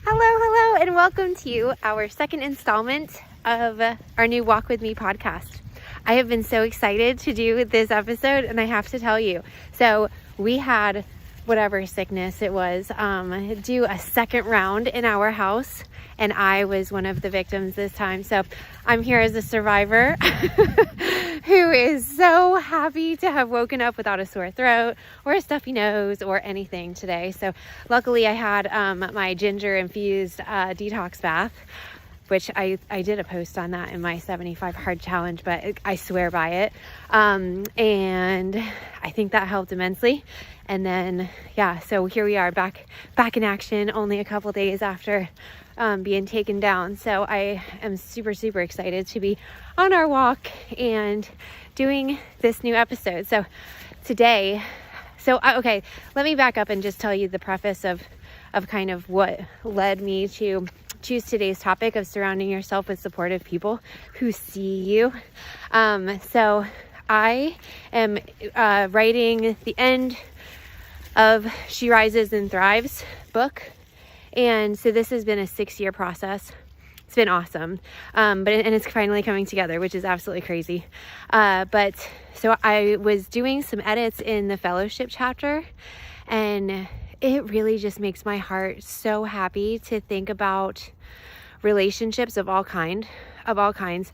Hello, and welcome to our second installment of our new Walk With Me podcast. I have been so excited to do this episode, and I have to tell you, so we had whatever sickness it was, do a second round in our house, and I was one of the victims this time. So I'm here as a survivor who is so happy to have woken up without a sore throat or a stuffy nose or anything today. So luckily I had my ginger infused detox bath, which I did a post on that in my 75 hard challenge, but I swear by it. And I think that helped immensely. And then, so here we are back in action only a couple days after being taken down. So I am super excited to be on our walk and doing this new episode. So today, okay, let me back up and just tell you the preface of kind of what led me to choose today's topic of surrounding yourself with supportive people who see you. So I am writing the end of She Rises and Thrives book. And so this has been a 6-year process. It's been awesome. And it's finally coming together, which is absolutely crazy. But so I was doing some edits in the fellowship chapter, and it really just makes my heart so happy to think about relationships of all kinds.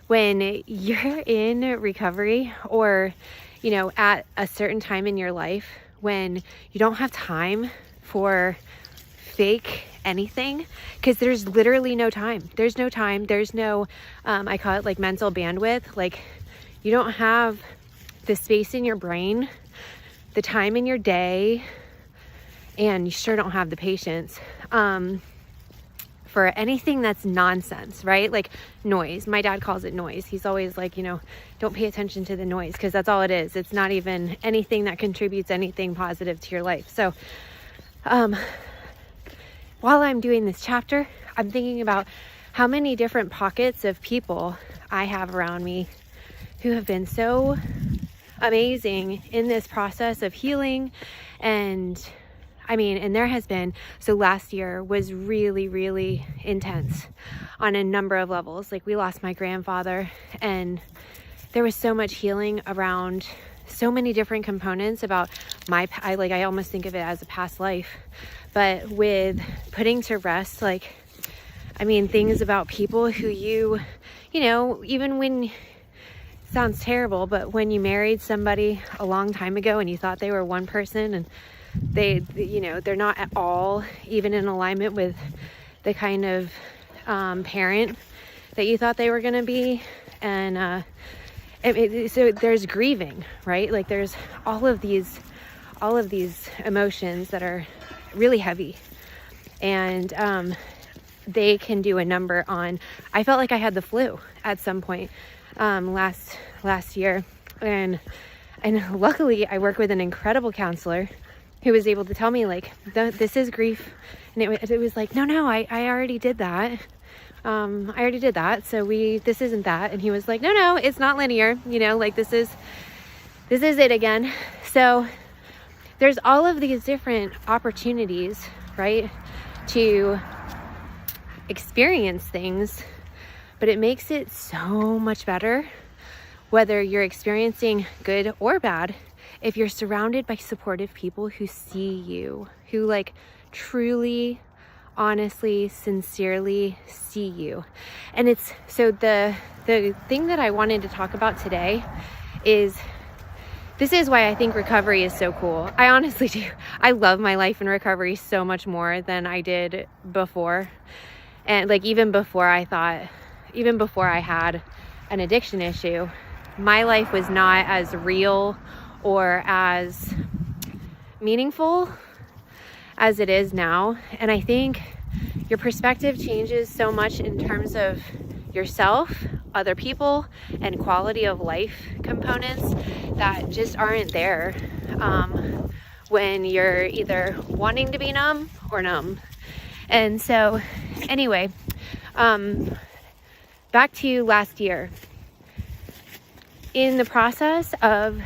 When you're in recovery, or, at a certain time in your life when you don't have time for fake anything, because there's literally no time. There's no time. There's no, I call it like mental bandwidth. Like, you don't have the space in your brain, the time in your day, and you sure don't have the patience for anything that's nonsense, right? Like noise. My dad calls it noise. He's always like, don't pay attention to the noise, because that's all it is. It's not even anything that contributes anything positive to your life. So while I'm doing this chapter, I'm thinking about how many different pockets of people I have around me who have been so amazing in this process of healing. And there has been, so last year was really intense on a number of levels. Like, we lost my grandfather, and there was so much healing around so many different components about I almost think of it as a past life, but with putting to rest, things about people who even when, sounds terrible, but when you married somebody a long time ago and you thought they were one person, and they're not at all even in alignment with the kind of parent that you thought they were going to be. And so there's grieving, right? Like, there's all of these emotions that are really heavy, and they can do a number on. I felt like I had the flu at some point last year, and luckily I work with an incredible counselor who was able to tell me, like, this is grief. And it was like, no, I already did that. I already did that. So this isn't that. And he was like, no, it's not linear. This is it again. So there's all of these different opportunities, right, to experience things, but it makes it so much better, whether you're experiencing good or bad, if you're surrounded by supportive people who see you, who truly, honestly, sincerely see you. And it's so the thing that I wanted to talk about today is, this is why I think recovery is so cool. I honestly do. I love my life in recovery so much more than I did before. And even before I had an addiction issue, my life was not as real or as meaningful as it is now. And I think your perspective changes so much in terms of yourself, other people, and quality of life components that just aren't there when you're either wanting to be numb or numb. And so anyway, back to last year. In the process of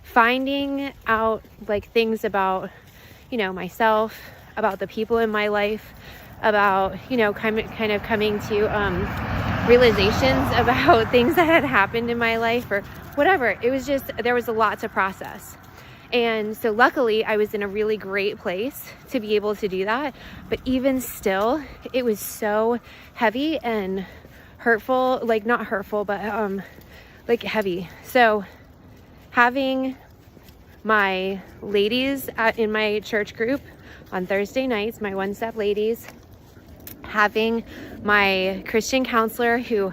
finding out things about, myself, about the people in my life, about, kind of coming to realizations about things that had happened in my life or whatever. It was just, there was a lot to process. And so luckily I was in a really great place to be able to do that. But even still, it was so heavy and hurtful, like not hurtful, but like heavy. So having my ladies in my church group on Thursday nights, my One Step ladies, having my Christian counselor who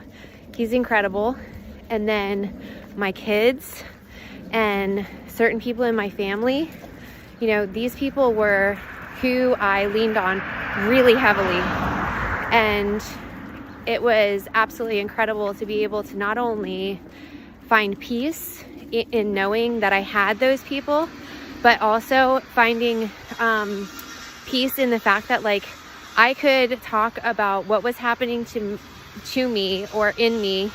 he's incredible, and then my kids and certain people in my family, these people were who I leaned on really heavily. And it was absolutely incredible to be able to not only find peace in knowing that I had those people, but also finding peace in the fact that like I could talk about what was happening to me or in me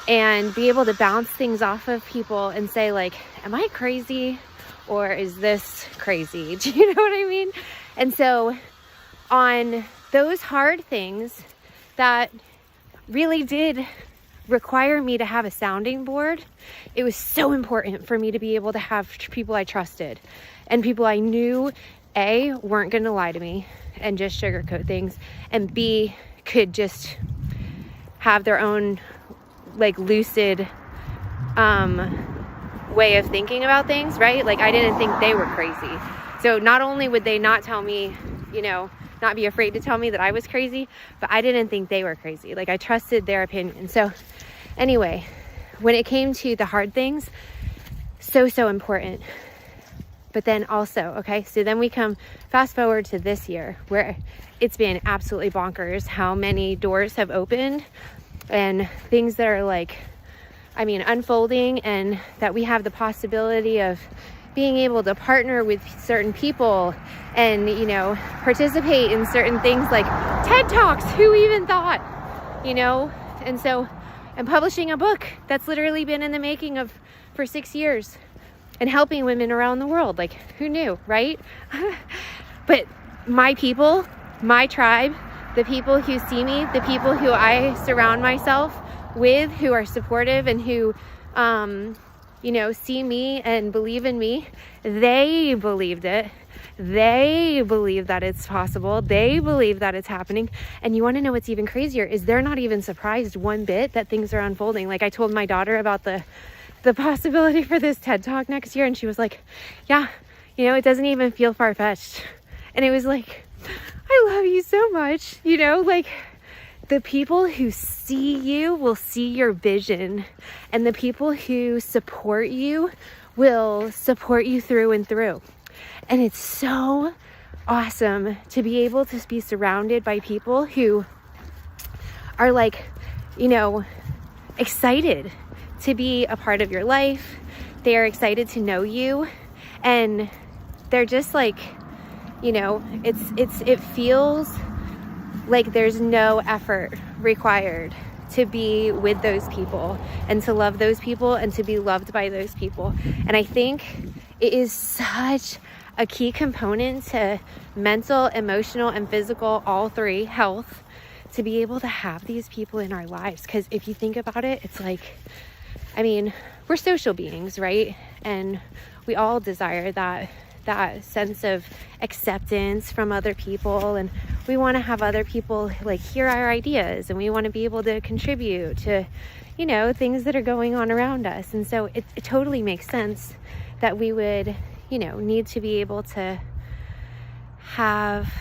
and be able to bounce things off of people and say like, am I crazy or is this crazy? Do you know what I mean? And so on those hard things that really did require me to have a sounding board, it was so important for me to be able to have people I trusted and people I knew A, weren't going to lie to me and just sugarcoat things, and B, could just have their own like lucid way of thinking about things, right? Like I didn't think they were crazy. So not only would they not tell me, not be afraid to tell me that I was crazy, but I didn't think they were crazy. Like I trusted their opinion. So anyway, when it came to the hard things, so important. But then also, okay, so then we come fast forward to this year where it's been absolutely bonkers how many doors have opened and things that are like, unfolding, and that we have the possibility of being able to partner with certain people and, participate in certain things like TED Talks, who even thought, and so I'm publishing a book that's literally been in the making for 6 years and helping women around the world. Like who knew, right? But my people, my tribe, the people who see me, the people who I surround myself with, who are supportive and who, see me and believe in me, they believed it. They believe that it's possible. They believe that it's happening. And you want to know what's even crazier is they're not even surprised one bit that things are unfolding. Like I told my daughter about the possibility for this TED Talk next year, and she was like, yeah, it doesn't even feel far-fetched. And it was like, I love you so much, like the people who see you will see your vision, and the people who support you will support you through and through. And it's so awesome to be able to be surrounded by people who are like, excited to be a part of your life. They're excited to know you, and they're just like, it feels like there's no effort required to be with those people and to love those people and to be loved by those people. And I think it is such a key component to mental, emotional, and physical, all three, health, to be able to have these people in our lives. Because if you think about it, it's like, we're social beings, right? And we all desire that sense of acceptance from other people, and we want to have other people like hear our ideas, and we want to be able to contribute to things that are going on around us. And so it totally makes sense that we would need to be able to have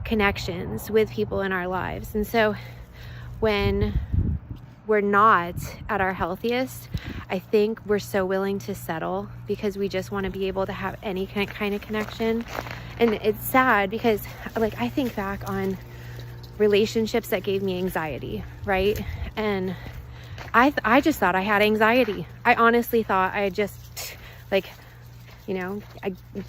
connections with people in our lives. And so when we're not at our healthiest, I think we're so willing to settle because we just want to be able to have any kind of connection. And it's sad because I think back on relationships that gave me anxiety, right? And I just thought I had anxiety. I honestly thought I just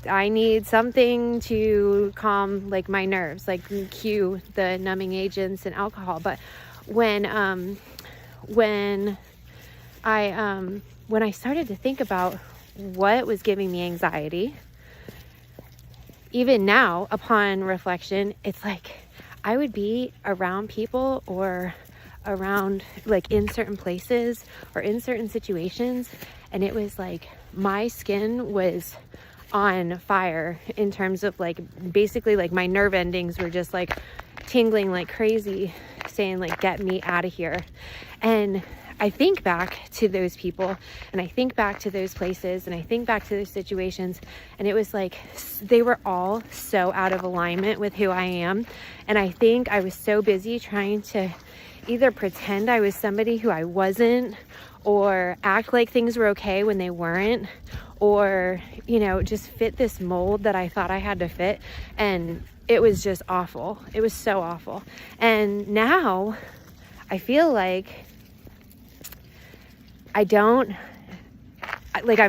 I need something to calm my nerves, cue the numbing agents and alcohol. But when I started to think about what was giving me anxiety, even now, upon reflection, it's like I would be around people or around like in certain places or in certain situations, and it was like my skin was on fire in terms of like basically like my nerve endings were just like tingling like crazy, saying like, get me out of here. And I think back to those people, and I think back to those places, and I think back to those situations, and it was like they were all so out of alignment with who I am. And I think I was so busy trying to either pretend I was somebody who I wasn't, or act like things were okay when they weren't, or, you know, just fit this mold that I thought I had to fit. And it was just awful. It was so awful. And now I feel like I'm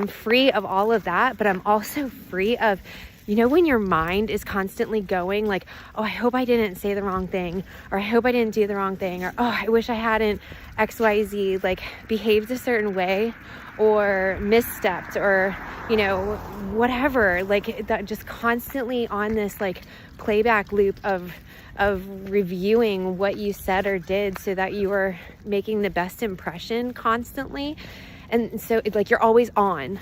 free of all of that, but I'm also free of, you know, when your mind is constantly going like, oh, I hope I didn't say the wrong thing, or I hope I didn't do the wrong thing, or, oh, I wish I hadn't XYZ, like behaved a certain way or misstepped, or, you know, whatever, like that, just constantly on this like playback loop of reviewing what you said or did so that you are making the best impression constantly. And so it's like you're always on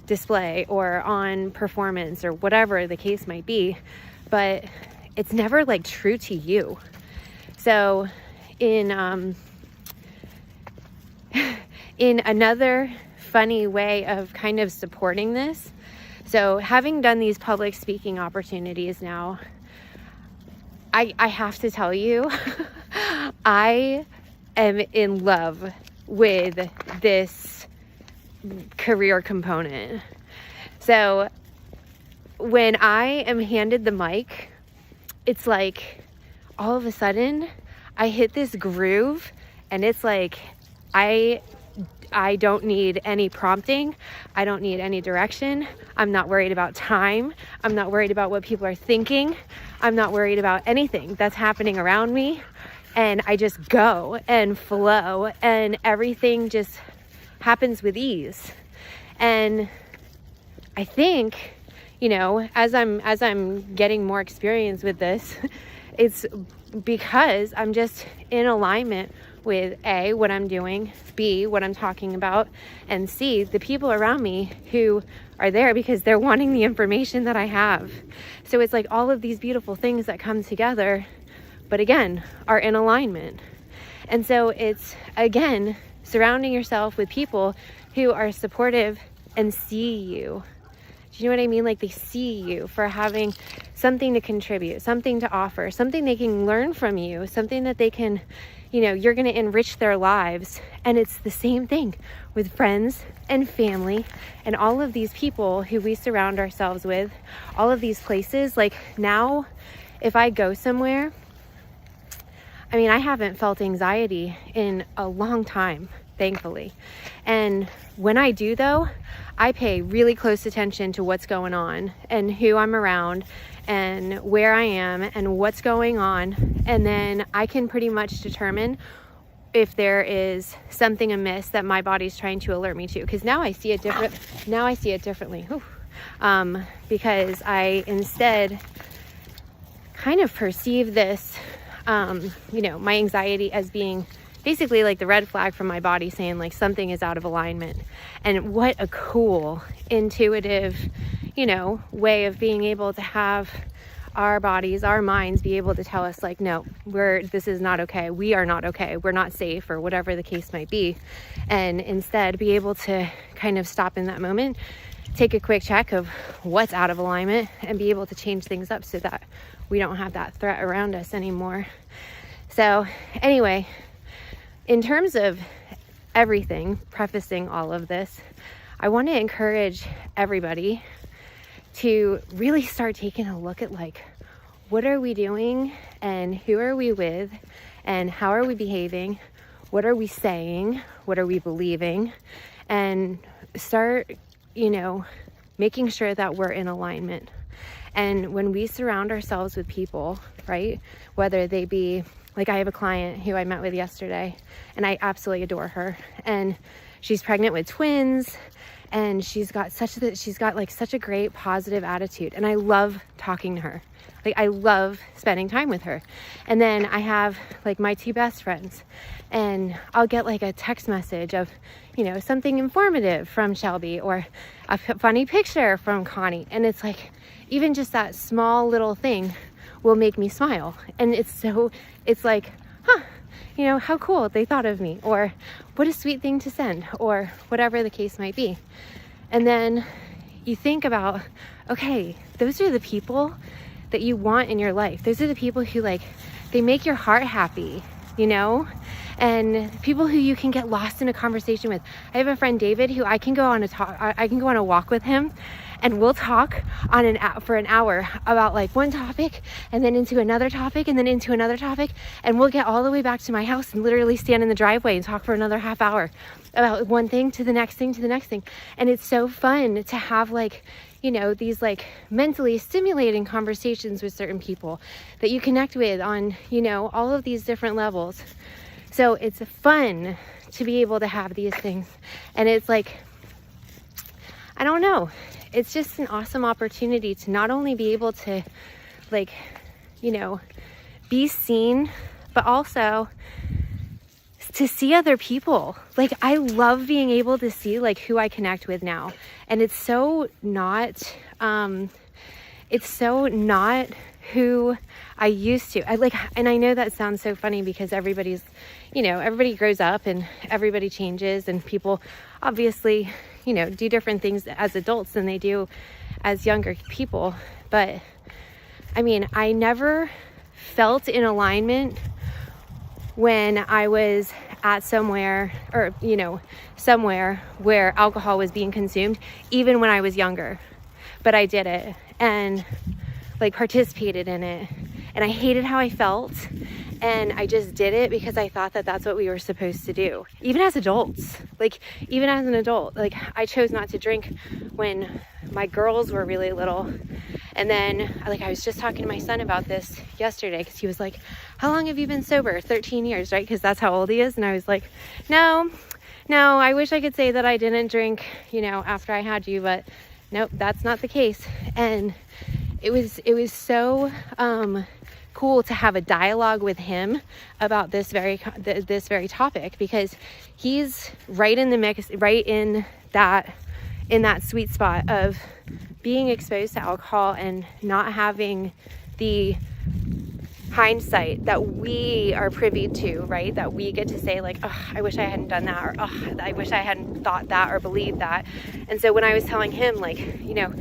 display or on performance or whatever the case might be, but it's never like true to you. So in another funny way of kind of supporting this, so having done these public speaking opportunities now, I have to tell you, I am in love with this career component. So when I am handed the mic, it's like all of a sudden I hit this groove, and it's like I don't need any prompting. I don't need any direction. I'm not worried about time. I'm not worried about what people are thinking. I'm not worried about anything that's happening around me. And I just go and flow, and everything just happens with ease. And I think, you know, as I'm getting more experience with this, it's because I'm just in alignment with A, what I'm doing, B, what I'm talking about, and C, the people around me who are there because they're wanting the information that I have. So it's like all of these beautiful things that come together, but again, are in alignment. And so it's, again, surrounding yourself with people who are supportive and see you. Do you know what I mean? Like they see you for having something to contribute, something to offer, something they can learn from you, something that they can, you know, you're going to enrich their lives. And it's the same thing with friends and family and all of these people who we surround ourselves with, all of these places. Like now, if I go somewhere, I mean, I haven't felt anxiety in a long time, thankfully. And when I do, though, I pay really close attention to what's going on and who I'm around and where I am and what's going on. And then I can pretty much determine if there is something amiss that my body's trying to alert me to. Because now I see it differently. Because I instead kind of perceive this, you know, my anxiety as being basically like the red flag from my body saying like something is out of alignment. And what a cool, intuitive, you know, way of being able to have our bodies, our minds be able to tell us like, no, this is not okay. We are not okay. We're not safe, or whatever the case might be. And instead be able to kind of stop in that moment, take a quick check of what's out of alignment, and be able to change things up so that we don't have that threat around us anymore. So anyway, in terms of everything, prefacing all of this, I want to encourage everybody to really start taking a look at like, what are we doing and who are we with and how are we behaving? What are we saying? What are we believing? And start, you know, making sure that we're in alignment. And when we surround ourselves with people, right, whether they be, like I have a client who I met with yesterday, and I absolutely adore her. And she's pregnant with twins, and she's got like such a great positive attitude, and I love talking to her. Like, I love spending time with her. And then I have like my two best friends, and I'll get like a text message of, you know, something informative from Shelby or a funny picture from Connie. And it's like, even just that small little thing will make me smile. And it's like, you know, how cool they thought of me, or what a sweet thing to send, or whatever the case might be. And then you think about, okay, those are the people that you want in your life. Those are the people who, like, they make your heart happy, you know, and people who you can get lost in a conversation with. I have a friend, David, who I can go on a walk with him, and we'll talk for an hour about like one topic, and then into another topic, and then into another topic, and we'll get all the way back to my house and literally stand in the driveway and talk for another half hour about one thing to the next thing to the next thing. And it's so fun to have, like, you know, these like mentally stimulating conversations with certain people that you connect with on, you know, all of these different levels. So it's fun to be able to have these things. And it's like, I don't know, it's just an awesome opportunity to not only be able to, like, you know, be seen, but also to see other people. Like, I love being able to see like who I connect with now. And it's so not who I used to. And I know that sounds so funny because everybody's, you know, everybody grows up and everybody changes, and people obviously, you know, do different things as adults than they do as younger people. But I mean, I never felt in alignment when I was at somewhere where alcohol was being consumed, even when I was younger. But I did it and like participated in it, and I hated how I felt, and I just did it because I thought that that's what we were supposed to do. Even as adults, like even as an adult, like I chose not to drink when my girls were really little. And then, like, I was just talking to my son about this yesterday, because he was like, how long have you been sober? 13 years, right? Because that's how old he is. And I was like, no, I wish I could say that I didn't drink, you know, after I had you, but nope, that's not the case. And it was so cool to have a dialogue with him about this very topic, because he's right in the mix, right in that sweet spot of being exposed to alcohol and not having the hindsight that we are privy to, right? That we get to say like, oh, I wish I hadn't done that, or oh, I wish I hadn't thought that or believed that. And so when I was telling him, like, you know,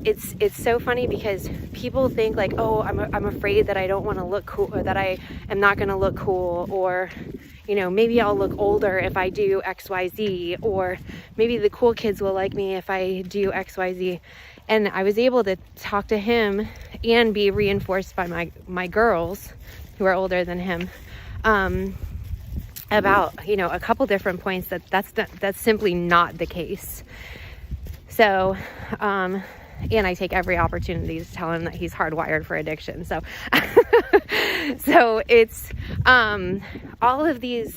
it's so funny because people think like, oh, I'm afraid that I don't want to look cool, or that I am not going to look cool, or, you know, maybe I'll look older if I do XYZ, or maybe the cool kids will like me if I do XYZ. And I was able to talk to him and be reinforced by my girls, who are older than him, about, you know, a couple different points that's simply not the case. So, and I take every opportunity to tell him that he's hardwired for addiction. So, so it's, all of these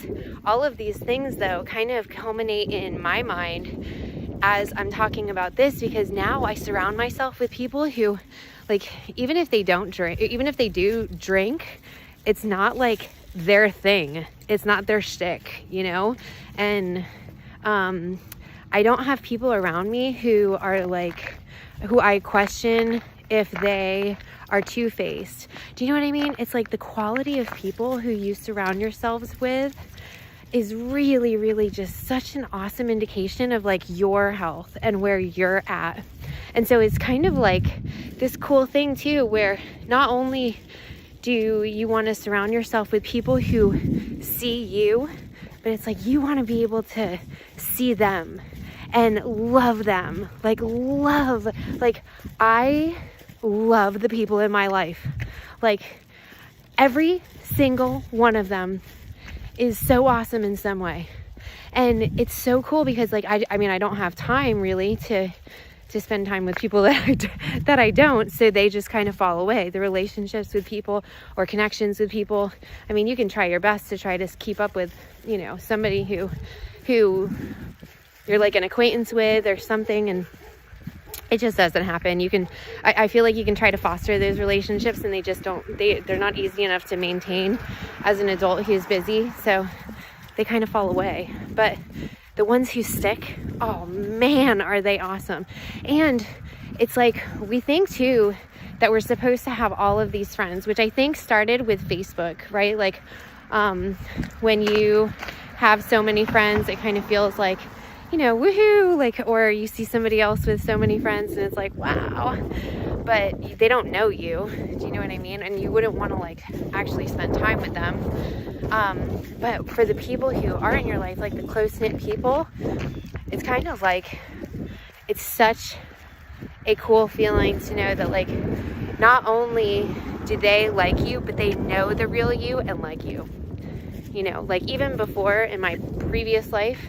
things though kind of culminate in my mind as I'm talking about this, because now I surround myself with people who, like, even if they don't drink, even if they do drink, it's not like their thing. It's not their shtick, you know? And, I don't have people around me who are like, who I question if they are two-faced. Do you know what I mean? It's like the quality of people who you surround yourselves with is really, really just such an awesome indication of like your health and where you're at. And so it's kind of like this cool thing too, where not only do you want to surround yourself with people who see you, but it's like you want to be able to see them and love them. Like I love the people in my life. Like every single one of them is so awesome in some way. And it's so cool because like, I mean, I don't have time really to spend time with people that I don't. So they just kind of fall away. The relationships with people or connections with people. I mean, you can try your best to try to keep up with, you know, somebody who you're like an acquaintance with or something, and it just doesn't happen. I feel like you can try to foster those relationships, and they just they're not easy enough to maintain as an adult who's busy. So they kind of fall away. But the ones who stick, oh man, are they awesome. And it's like, we think too that we're supposed to have all of these friends, which I think started with Facebook, right? Like, when you have so many friends, it kind of feels like, woohoo, like, or you see somebody else with so many friends and it's like, wow, but they don't know you. Do you know what I mean? And you wouldn't want to like actually spend time with them. But for the people who are in your life, like the close-knit people, it's kind of like, it's such a cool feeling to know that like, not only do they like you, but they know the real you and like you. Like even before in my previous life,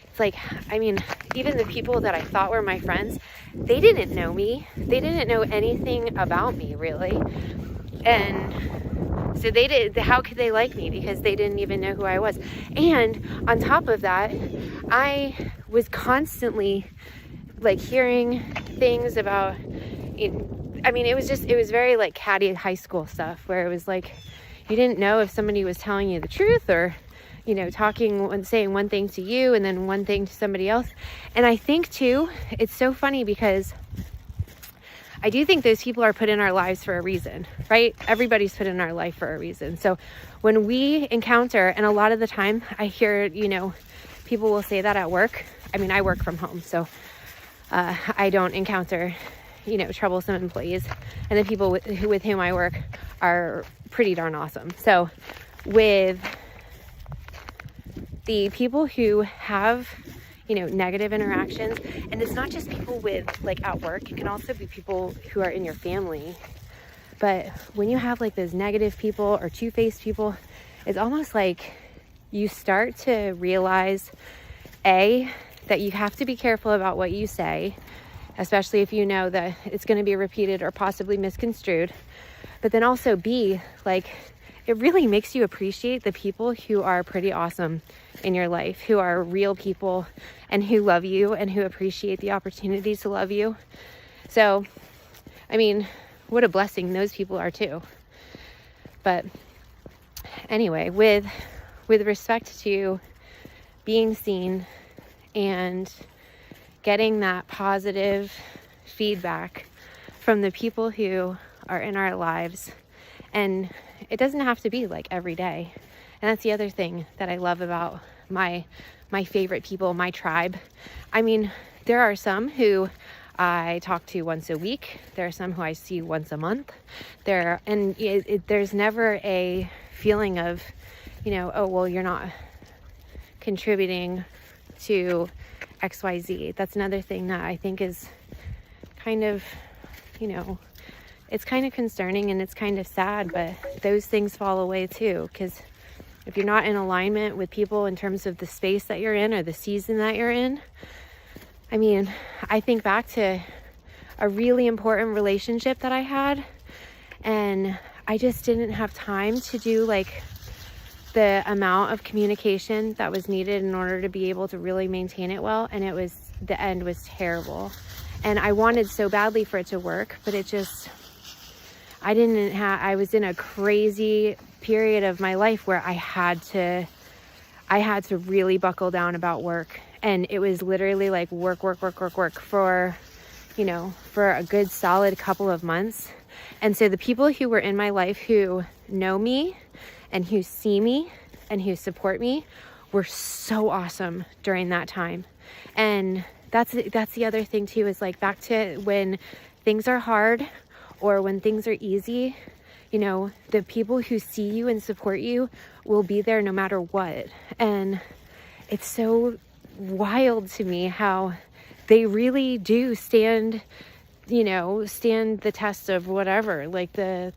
it's like, I mean, even the people that I thought were my friends, they didn't know me. They didn't know anything about me really. And so how could they like me? Because they didn't even know who I was. And on top of that, I was constantly like hearing things about, it was very like catty high school stuff where it was like, you didn't know if somebody was telling you the truth or, talking and saying one thing to you and then one thing to somebody else. And I think too, it's so funny because I do think those people are put in our lives for a reason, right? Everybody's put in our life for a reason. So when we encounter, and a lot of the time I hear, people will say that at work. I work from home, so I don't encounter, troublesome employees. And the people with whom I work are pretty darn awesome. So with the people who have, negative interactions, and it's not just people with like at work, it can also be people who are in your family. But when you have like those negative people or two-faced people, it's almost like you start to realize, that you have to be careful about what you say, especially if you know that it's going to be repeated or possibly misconstrued. But then also B, like, it really makes you appreciate the people who are pretty awesome in your life, who are real people and who love you and who appreciate the opportunity to love you. So, what a blessing those people are too. But anyway, with respect to being seen and getting that positive feedback from the people who are in our lives, and it doesn't have to be like every day. And that's the other thing that I love about my favorite people, my tribe. There are some who I talk to once a week. There are some who I see once a month. There's never a feeling of, oh, well, you're not contributing to XYZ. That's another thing that I think is kind of, it's kind of concerning and it's kind of sad, but those things fall away too. Because if you're not in alignment with people in terms of the space that you're in or the season that you're in, I think back to a really important relationship that I had, and I just didn't have time to do like the amount of communication that was needed in order to be able to really maintain it well. And the end was terrible. And I wanted so badly for it to work, but I was in a crazy period of my life where I had to really buckle down about work. And it was literally like work for a good solid couple of months. And so the people who were in my life who know me and who see me and who support me were so awesome during that time. And that's the other thing too, is like back to when things are hard or when things are easy, the people who see you and support you will be there no matter what. And it's so wild to me how they really do stand the test of whatever, like the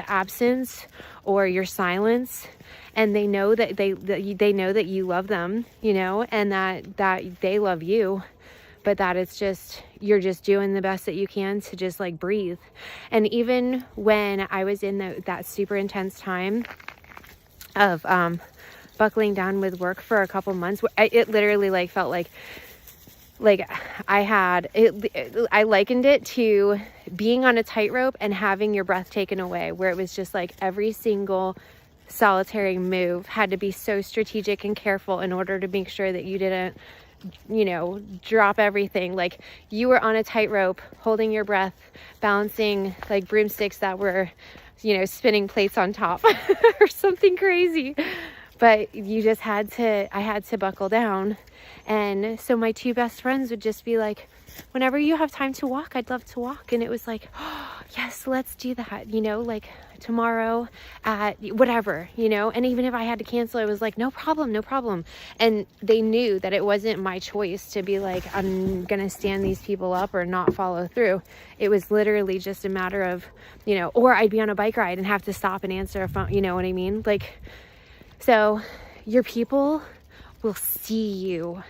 absence or your silence, and they know that they know that you love them, and that they love you, but that it's just, you're just doing the best that you can to just like breathe. And even when I was in that super intense time of buckling down with work for a couple months. It literally like felt like I had it. I likened it to being on a tightrope and having your breath taken away, where it was just like every single solitary move had to be so strategic and careful in order to make sure that you didn't, drop everything. Like you were on a tightrope, holding your breath, balancing like broomsticks that were, spinning plates on top or something crazy. But I had to buckle down. And so my two best friends would just be like, whenever you have time to walk, I'd love to walk. And it was like, oh, yes, let's do that, like tomorrow at whatever, and even if I had to cancel, it was like, no problem. And they knew that it wasn't my choice to be like, I'm going to stand these people up or not follow through. It was literally just a matter of, or I'd be on a bike ride and have to stop and answer a phone, you know what I mean? Like, so your people will see you,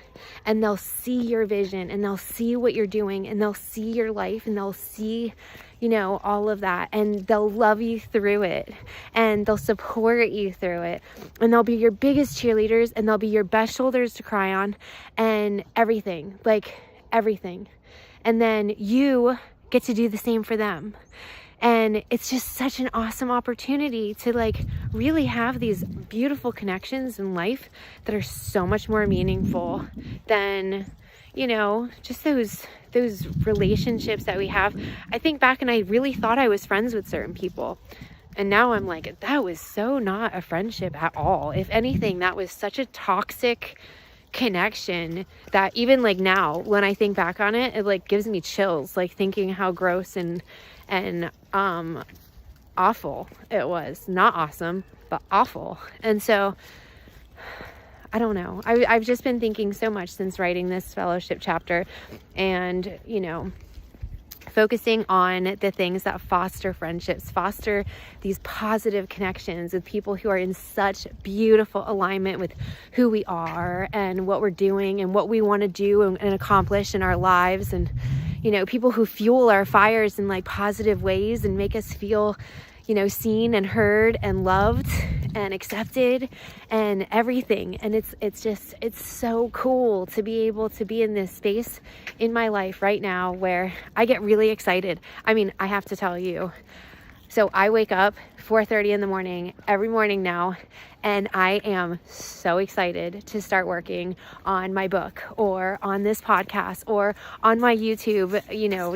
and they'll see your vision, and they'll see what you're doing, and they'll see your life, and they'll see, all of that, and they'll love you through it, and they'll support you through it, and they'll be your biggest cheerleaders, and they'll be your best shoulders to cry on, and everything. And then you get to do the same for them. And it's just such an awesome opportunity to like really have these beautiful connections in life that are so much more meaningful than, just those relationships that we have. I think back and I really thought I was friends with certain people. And now I'm like, that was so not a friendship at all. If anything, that was such a toxic connection that even like now when I think back on it, it like gives me chills, like thinking how gross and awful it was. Not awesome, but awful. And so I don't know. I've just been thinking so much since writing this fellowship chapter, and focusing on the things that foster friendships, foster these positive connections with people who are in such beautiful alignment with who we are and what we're doing and what we want to do and accomplish in our lives. And, people who fuel our fires in like positive ways and make us feel, seen and heard and loved and accepted and everything. And it's so cool to be able to be in this space in my life right now where I get really excited. I mean, I have to tell you. So I wake up 4:30 in the morning every morning now, and I am so excited to start working on my book or on this podcast or on my YouTube,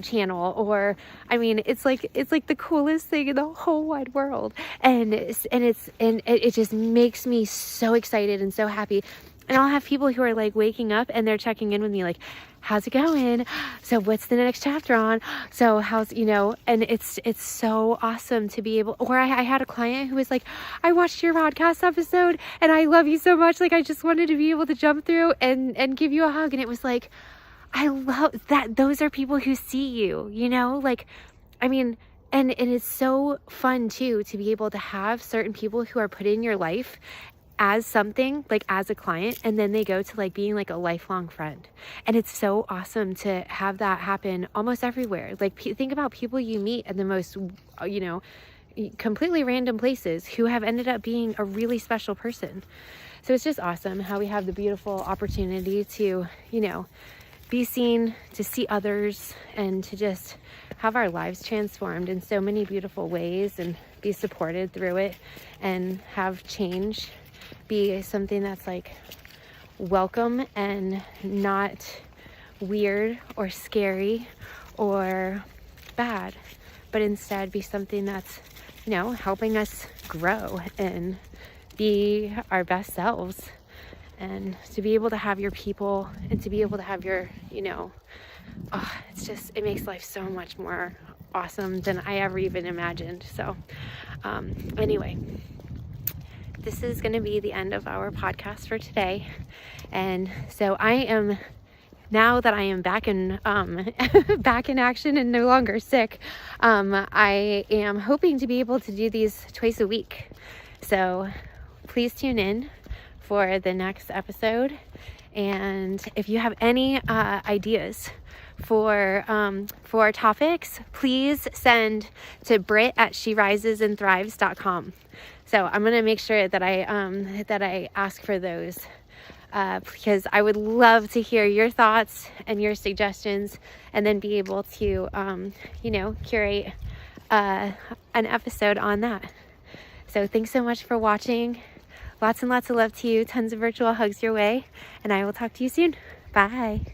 channel. Or, I mean, it's like the coolest thing in the whole wide world. And it just makes me so excited and so happy. And I'll have people who are like waking up and they're checking in with me like, how's it going? So what's the next chapter on? So how's, and it's so awesome to be able, or I had a client who was like, I watched your podcast episode and I love you so much. Like, I just wanted to be able to jump through and give you a hug. And it was like, I love that. Those are people who see you, like, I mean, and it's so fun too, to be able to have certain people who are put in your life as something, like as a client, and then they go to like being like a lifelong friend. And it's so awesome to have that happen almost everywhere. Like think about people you meet at the most, completely random places who have ended up being a really special person. So it's just awesome how we have the beautiful opportunity to, be seen, to see others, and to just have our lives transformed in so many beautiful ways and be supported through it and have change be something that's like welcome and not weird or scary or bad, but instead be something that's, helping us grow and be our best selves. And to be able to have your people and to be able to have your, it makes life so much more awesome than I ever even imagined. So anyway, this is going to be the end of our podcast for today. And so now that I am back in action and no longer sick, I am hoping to be able to do these twice a week. So please tune in for the next episode. And if you have any ideas for topics, please send to Britt at sherisesandthrives.com. So I'm going to make sure that I ask for those, because I would love to hear your thoughts and your suggestions, and then be able to, curate an episode on that. So thanks so much for watching. Lots and lots of love to you. Tons of virtual hugs your way. And I will talk to you soon. Bye.